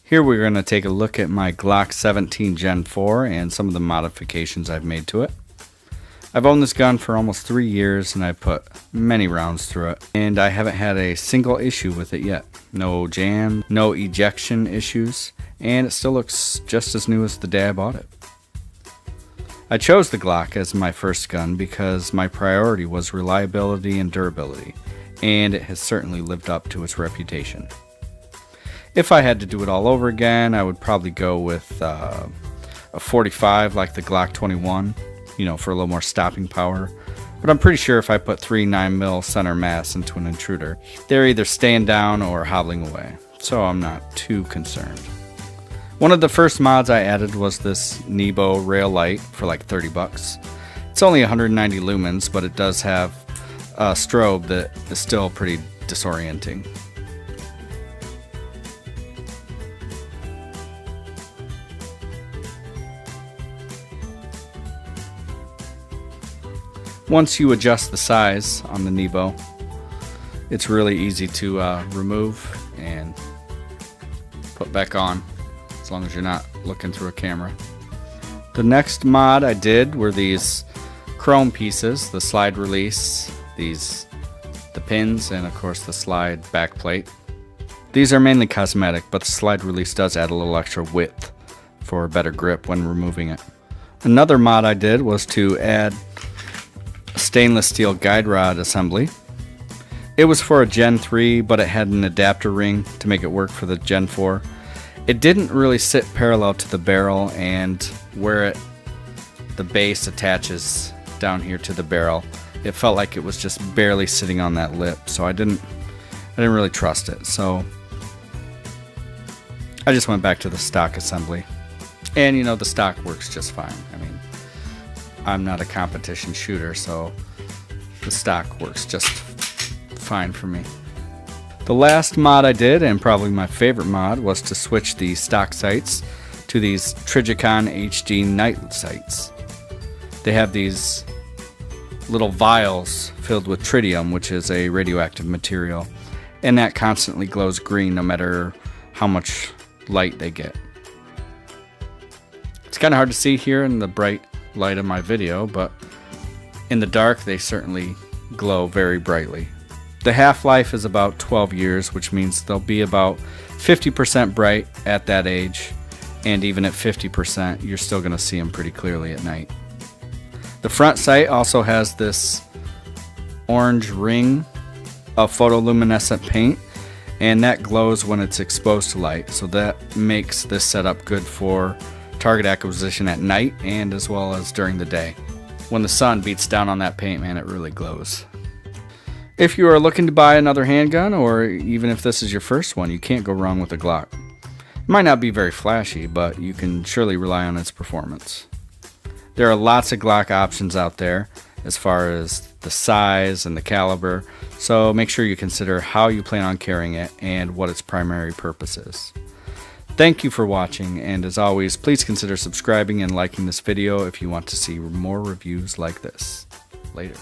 Here we're going to take a look at my Glock 17 Gen 4 and some of the modifications I've made to it. I've owned this gun for almost 3 years and I put many rounds through it, and I haven't had a single issue with it yet. No jam, no ejection issues, and it still looks just as new as the day I bought it. I chose the Glock as my first gun because my priority was reliability and durability, and it has certainly lived up to its reputation. If I had to do it all over again, I would probably go with a 45 like the Glock 21, for a little more stopping power. But I'm pretty sure if I put 3 9mm center mass into an intruder, they're either staying down or hobbling away, so I'm not too concerned. One of the first mods I added was this Nebo rail light for like 30 bucks. It's only 190 lumens, but it does have a strobe that is still pretty disorienting. Once you adjust the size on the Nebo, it's really easy to remove and put back on, as long as you're not looking through a camera. The next mod I did were these chrome pieces, the slide release, the pins, and of course the slide back plate. These are mainly cosmetic, but the slide release does add a little extra width for better grip when removing it. Another mod I did was to add stainless steel guide rod assembly. It was for a Gen 3, but it had an adapter ring to make it work for the Gen 4. It didn't really sit parallel to the barrel, and where the base attaches down here to the barrel, it felt like it was just barely sitting on that lip, so I didn't really trust it. So I just went back to the stock assembly, and the stock works just fine. I mean, I'm not a competition shooter, so the stock works just fine for me. The last mod I did, and probably my favorite mod, was to switch the stock sights to these Trijicon HD night sights. They have these little vials filled with tritium, which is a radioactive material, and that constantly glows green no matter how much light they get. It's kind of hard to see here in the bright light of my video, but in the dark they certainly glow very brightly. The half-life is about 12 years, which means they'll be about 50% bright at that age, and even at 50% you're still going to see them pretty clearly at night. The front sight also has this orange ring of photoluminescent paint, and that glows when it's exposed to light, so that makes this setup good for target acquisition at night and as well as during the day. When the sun beats down on that paint, man, it really glows. If you are looking to buy another handgun, or even if this is your first one, you can't go wrong with a Glock. It might not be very flashy, but you can surely rely on its performance. There are lots of Glock options out there as far as the size and the caliber, so make sure you consider how you plan on carrying it and what its primary purpose is. Thank you for watching, and as always, please consider subscribing and liking this video if you want to see more reviews like this. Later.